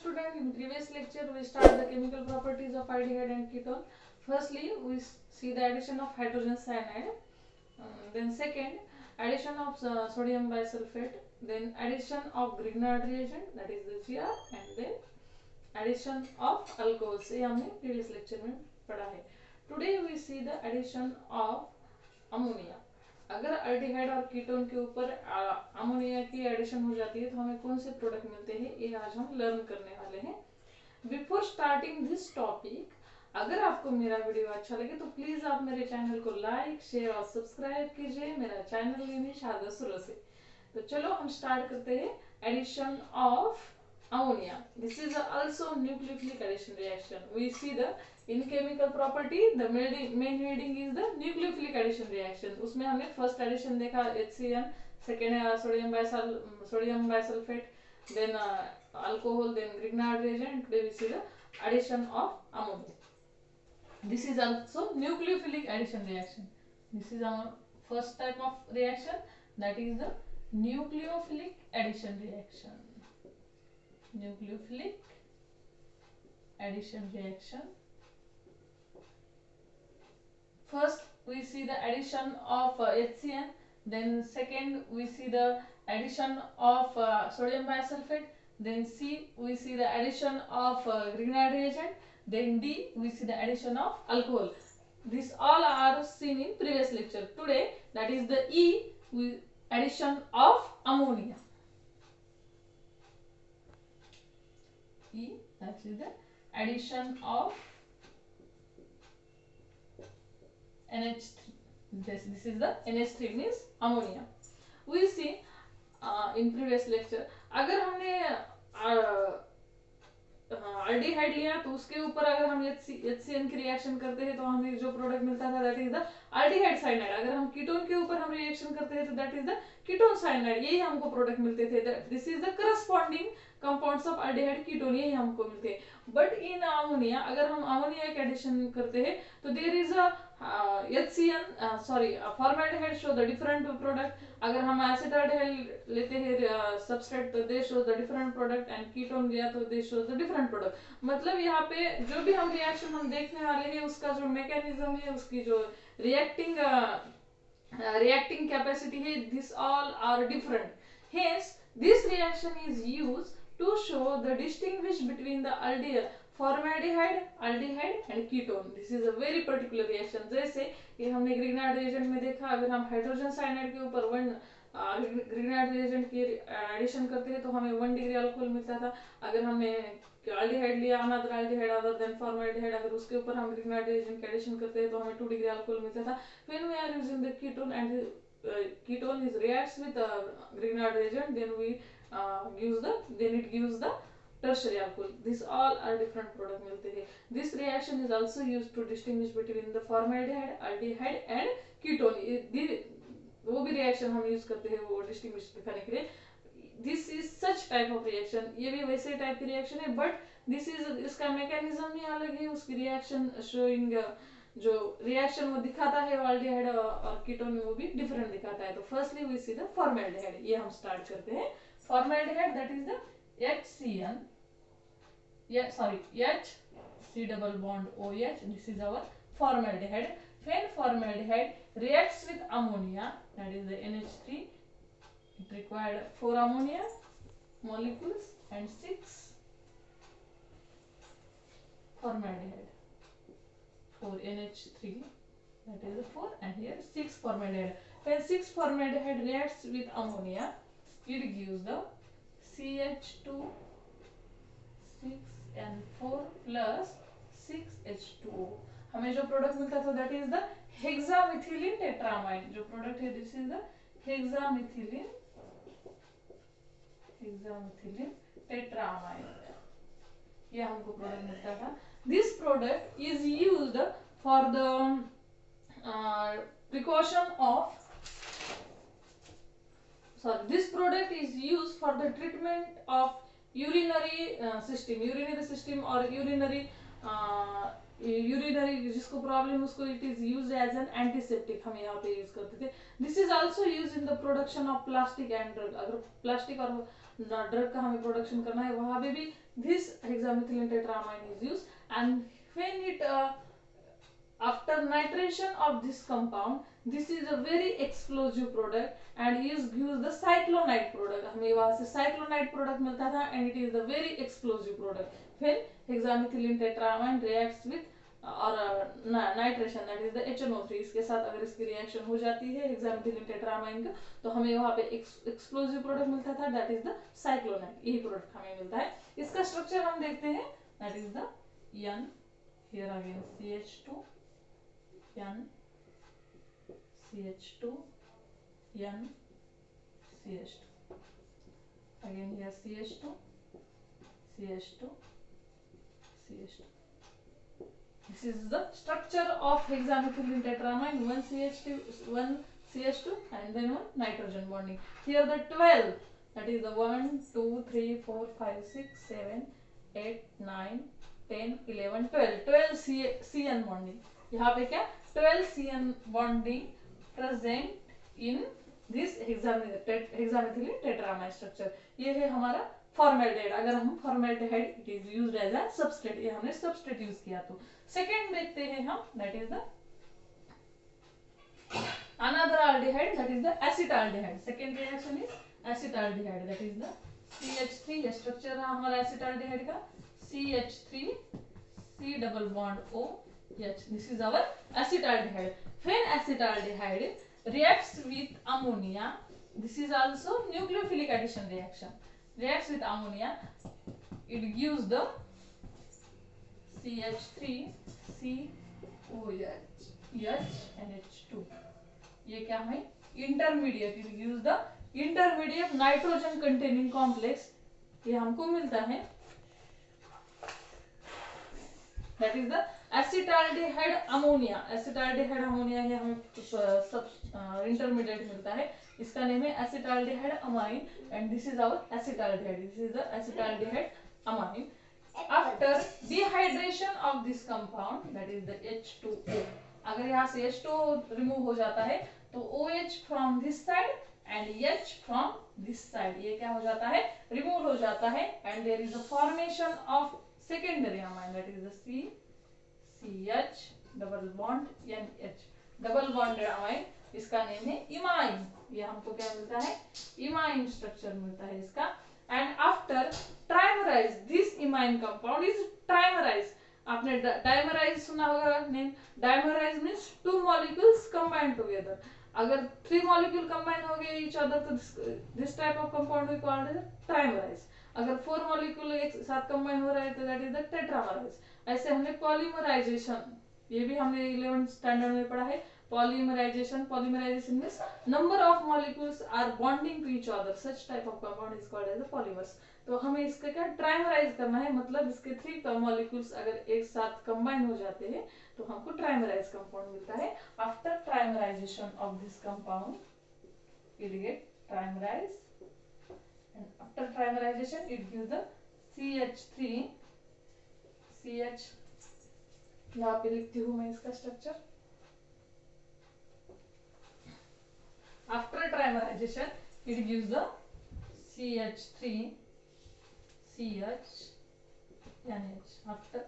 student, in previous lecture we started the chemical properties of aldehyde and ketone. Firstly, we see the addition of hydrogen cyanide. Then second, addition of sodium bisulfate. Then addition of Grignard reagent, that is the Gr, and then addition of alcohols. ये हमने previous lecture में पढ़ा है. Today we see the addition of ammonia. अगर aldehyde और ketone के ऊपर ammonia की एडिशन हो जाती है तो हमें कौन से प्रोडक्ट मिलते हैं, ये आज हम लर्न करने वाले हैं. बिफोर स्टार्टिंग दिस टॉपिक, अगर आपको मेरा वीडियो अच्छा लगे तो प्लीज आप मेरे चैनल को लाइक, शेयर और सब्सक्राइब कीजिए. मेरा चैनल नेम है शारदा सुरसे. तो चलो हम स्टार्ट करते हैं. Addition of ammonia. This is also nucleophilic addition reaction. We see the in chemical property the main heading is the nucleophilic addition reaction. उसमें हमने first addition देखा HCN, second sodium bisulfate, then alcohol, then Grignard reagent. Today we see the addition of ammonia. This is also nucleophilic addition reaction. This is our first type of reaction, that is the nucleophilic addition reaction. Nucleophilic addition reaction. First we see the addition of HCN, then second we see the addition of sodium bisulfate, then C we see the addition of Grignard reagent, then D we see the addition of alcohol. These all are seen in previous lecture. Today, that is the E, addition of ammonia. E, that is the addition of NH3. This is the NH3 means ammonia. We see in previous lecture, अगर हमने aldehyde लिया तो उसके ऊपर अगर हम HCN की reaction करते हैं तो हमें जो प्रोडक्ट मिलता था that is the aldehyde cyanide. अगर हम कीटोन के ऊपर हम रिएक्शन करते हैं तो that is the ketone cyanide. यही हमको प्रोडक्ट मिलते थे. This is the corresponding compounds of aldehyde ketone, यही हमको मिलते हैं. बट इन अमोनिया, अगर हम अमोनिया के एडिशन करते हैं तो there is a HCN formaldehyde show the different product. अगर हम एसिटाल्डिहाइड लेते हैं सबस्ट्रेट तो they show the different product, and ketone लिया तो they show the different product. मतलब यहाँ पे जो भी हम रिएक्शन हम देखने वाले हैं उसका जो मैकेनिज्म है, उसकी जो रिएक्टिंग कैपेसिटी है, this all are different. Hence this reaction is used to show the distinguish between the formaldehyde, aldehyde and ketone. This is a very particular reaction. जैसे ये हमने Grignard reagent में देखा, अगर हम हाइड्रोजन साइनाइड के ऊपर Grignard reagent की एडिशन करते हैं तो हमें 1 डिग्री अल्कोहल मिलता था. अगर हमने aldehyde लिया, another aldehyde other than formaldehyde, अगर उसके ऊपर हम Grignard reagent की एडिशन करते हैं तो हमें 2 डिग्री अल्कोहल मिलता था. When we are using the ketone and ketone is reacts with Grignard reagent, then it gives the tertiary alcohol. These all are different product मिलते हैं. This reaction is also used to distinguish between the formaldehyde, aldehyde and ketone. वो भी reaction हम use करते हैं वो distinguish दिखाने के लिए. This is such type of reaction. ये भी वैसे type की reaction है, but this is इसका mechanism भी अलग है. उसकी reaction showing जो रिएक्शन वो दिखाता है aldehyde और कीटोन में वो भी डिफरेंट दिखाता है. तो firstly we see the formaldehyde. ये हम स्टार्ट करते हैं. Formaldehyde, that is the HCN, HC double bond OH. This is our formaldehyde. When formaldehyde reacts with ammonia, that is the NH3, it required 4 ammonia molecules and 6 formaldehyde. 4 NH3, that is the 4, and here 6 formaldehyde. When 6 formaldehyde reacts with ammonia, it gives the CH2 6N4 plus 6H2O. हमें जो product मिलता था that is the हेक्सामिथिलीन टेट्रामाइड. जो product है this is the हेक्सामिथिलीन टेट्रामाइड. ये हमको product मिलता था. This product is used for the precaution of this product is used for the treatment of urinary system or urinary urinary जिसको प्रॉब्लम उसको it is use as an antiseptic, हम यहाँ पे use करते थे। This is also use in the production of plastic and drug. अगर plastic और drug का हमें प्रोडक्शन करना है वहां पे भी this hexamethylene tetramine is use. And when it after nitration of this compound, this is a very explosive product and is gives the cyclonide product। हमें वहां से cyclonide product मिलता था and it is the very explosive product। फिर hexamethylene tetramine reacts with और nitration that is the HNO3, इसके साथ अगर इसकी रिएक्शन हो जाती है हेक्सामेथिलीन टेट्रामाइन का तो हमें वहां पे एक्सप्लोसिव प्रोडक्ट मिलता था दैट इज द साइक्लोनाइड। यही प्रोडक्ट हमें मिलता है। इसका स्ट्रक्चर हम देखते हैं that is the N, here again CH2 N CH2 N CH2, again here CH2 CH2 CH2। This is the structure of hexamethylene tetramine, one CH2 and then one nitrogen bonding। Here the 12, that is the 1 2 3 4 5 6 7 8 9 10 11 12 CN bonding। यहाँ पे क्या 12 CN bonding present in this hexamethylene tetramine structure। ये है हमारा formaldehyde. अगर हम formaldehyde it is used as a substrate, ये हमने सबस्ट्रेट यूज किया। तो सेकेंड देखते हैं हम that is the another aldehyde that is the acetaldehyde। second reaction is acetaldehyde that is the CH3। ये स्ट्रक्चर है हमारा acetaldehyde का CH3 C double bond OH, this is our acetaldehyde। when acetaldehyde reacts with ammonia, this is also nucleophilic addition reaction, reacts with ammonia, it gives the CH3 COH NH2। ये क्या है intermediate, it gives the intermediate nitrogen containing complex, ये हमको मिलता है that is the acetaldehyde ammonia. Acetaldehyde ammonia ये हमें सब इंटरमीडिएट मिलता है, इसका नेम है acetaldehyde amine and this is our acetaldehyde, this is the acetaldehyde amine. After dehydration of this compound that is the H2O, अगर यहाँ से H2O रिमूव हो जाता है तो OH from this side and H from this side, ये क्या हो जाता है रिमूव हो जाता है and there is a formation of secondary amine that is the CH double bond NH, double bonded amine, इसका नेम है इमाइन। ये हमको क्या मिलता है इमाइन स्ट्रक्चर मिलता है इसका। And after trimerize this imine compound is trimerize. आपने डाइमराइज सुना होगा name, dimerize means two molecules combined together. अगर 3 मॉलिक्यूल कंबाइन हो गए ईच अदर तो this type of compound we called as trimerize. अगर 4 मॉलिक्यूल एक साथ कंबाइन हो रहे हैं तो दैट इज द टेट्रामराइज। ऐसे हमने पॉलीमराइजेशन, ये भी हमने 11th स्टैंडर्ड में पढ़ा है। Polymerisation, polymerisation means number of molecules are bonding to each other, such type of compound is called as a polymers. तो हमें इसका क्या ट्राइमराइज करना है, मतलब इसके 3 मॉलिक्यूल्स अगर एक साथ कंबाइन हो जाते हैं तो हमको ट्राइमराइज कंपाउंड मिलता है। After trimerization of this compound it get trimerize and after trimerization it gives the CH3 CH, यहाँ पे लिखती हूँ मैं इसका structure. After trimerization it gives the CH3 CH NH, after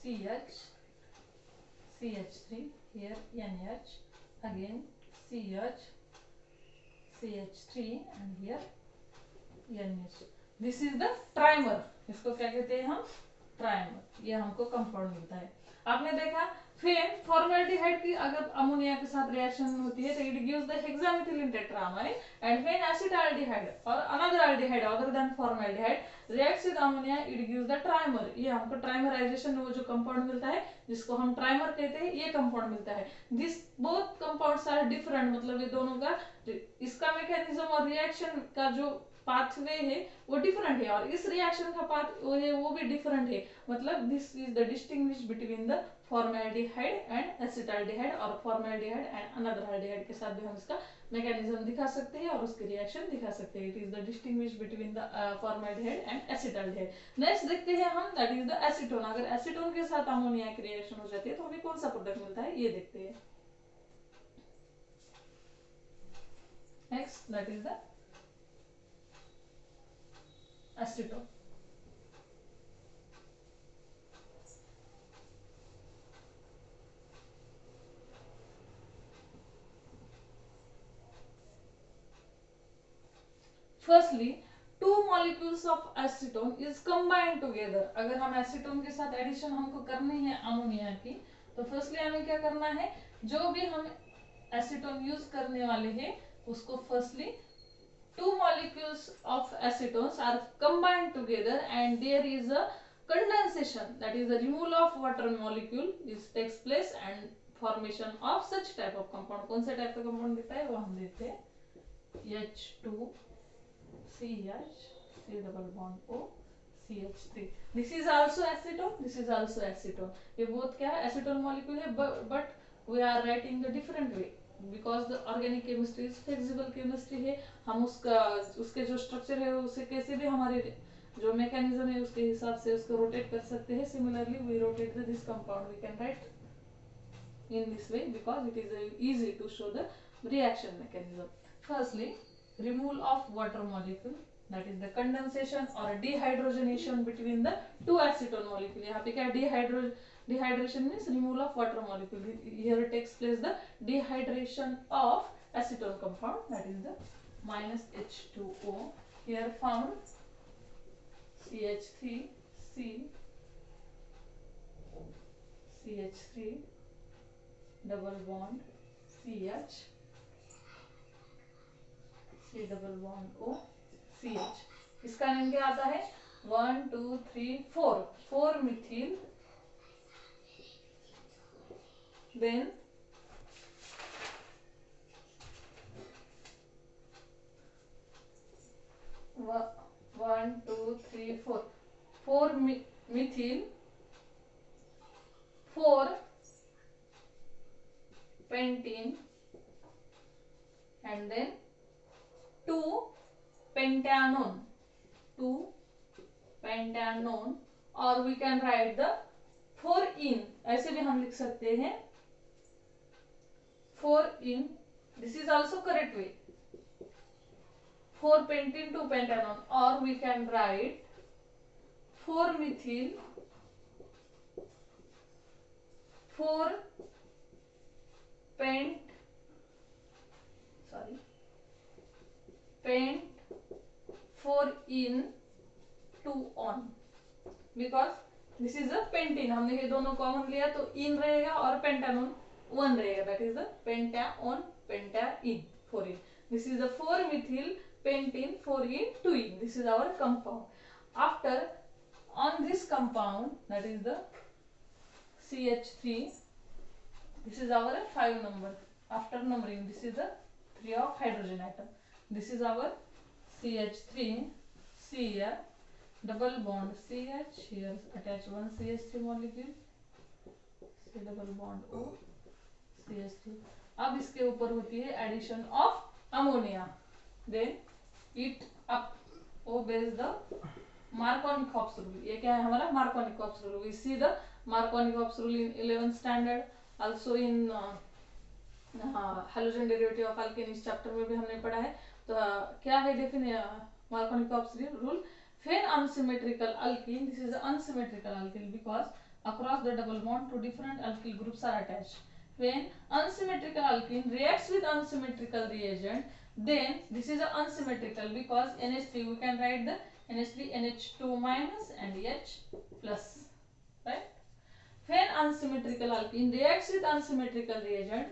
CH3 here NH, again CH3 and here NH, this is the trimer। इसको क्या कहते हैं हम ट्राइमर। ये हमको कंपाउंड मिलता है। आपने देखा फिर फॉर्मेल्डिहाइड की अगर अमोनिया के साथ रिएक्शन होती है तो it gives the hexamethylene tetramine and when acetaldehyde और another aldehyde other than formaldehyde reacts with ammonia it gives the trimer. ये हमको ट्राइमराइजेशन में वो जो कंपाउंड मिलता है जिसको हम ट्राइमर कहते हैं ये कंपाउंड मिलता है। This both compounds are different, मतलब ये दोनों का इसका मैकेनिज्म और रिएक्शन का जो पाथवे है वो डिफरेंट है और इस रिएक्शन का पाथ वो है वो भी डिफरेंट है। मतलब this is the distinguish between the formaldehyde and acetaldehyde और फॉर्मेल्डिहाइड एंड अनदर हाइड्राइड के साथ भी हम इसका मैकेनिज्म दिखा सकते हैं और उसकी रिएक्शन दिखा सकते हैं. It is the distinguish between the formaldehyde and acetaldehyde. Next देखते हैं हम, दैट इज द एसीटोन. अगर एसीटोन के साथ अमोनिया की रिएक्शन हो जाती है तो हमें कौन सा प्रोडक्ट मिलता है ये देखते हैं. Next that is the acetone. Firstly two molecules of acetone is combined together. अगर हम एसीटोन के साथ एडिशन हमको करनी है अमोनिया की, तो फर्स्टली हमें क्या करना है, जो भी हम एसीटोन यूज करने वाले हैं उसको firstly two molecules of acetones are combined together and there is a condensation, that is the removal of water molecule is takes place and formation of such type of compound. कौन से type का compound दिखता है वो हम देखते हैं. H2 CH C double bond O CH3. This is also acetone. This is also acetone. ये बहुत क्या है, acetone molecule है, but we are writing the different way because the organic chemistry is flexible chemistry है. हम उसके जो structure है उसे कैसे भी हमारे जो मैकेनिज्म है उसके हिसाब से उसको रोटेट कर सकते हैं. Similarly we rotate this compound, we can write in this way because it is easy to show the reaction mechanism. Firstly, removal of water molecule, that is the condensation or dehydrogenation between the two acetone molecule. यहाँ पे क्या dehydration means removal of water molecule. Here takes place the dehydration of acetone compound, that is the minus H2O. Here found CH3 C CH3 double bond CH C double bond O CH. इसका name क्या आता है, 1 2 3 4 4 Mithil, then 1 2 3 4 4 Mithil, 4 pentene and then 2 pentanone, 2 pentanone, or we can write the 4 in, ऐसे भी हम लिख सकते हैं 4 in. This is also correct way, 4 pentene 2 pentanone, or we can write 4 methyl 4 pent 4 in 2 on, because this is a pentene. हमने ये दोनों common लिया तो इन रहेगा और पेंटानोन 1 रहेगा, that is the pentaon pentaene 4 in. This is the 4 methyl pentene 4 in 2 in. This is our compound. After on this compound, that is the CH3, this is our 5 number. After numbering, this is the 3 of hydrogen atom. This is our CH3 Cl double bond CH, here attach one CH3 molecule, C double bond O CH3. अब इसके ऊपर होती है addition of ammonia, then it up obeys the Markovnikov rule. ये क्या है हमारा Markovnikov rule. We see the Markovnikov rule in 11th standard, also in halogen derivative of alkane इस चैप्टर में भी हमने पढ़ा है. तो क्या है Markovnikov rule? When unsymmetrical alkene, this is the unsymmetrical alkene because across the double bond two different alkyl groups are attached. When unsymmetrical alkene reacts with unsymmetrical reagent, then this is a unsymmetrical because NH3 we can write the NH3 NH2 minus and H plus, right? When unsymmetrical alkene reacts with unsymmetrical reagent,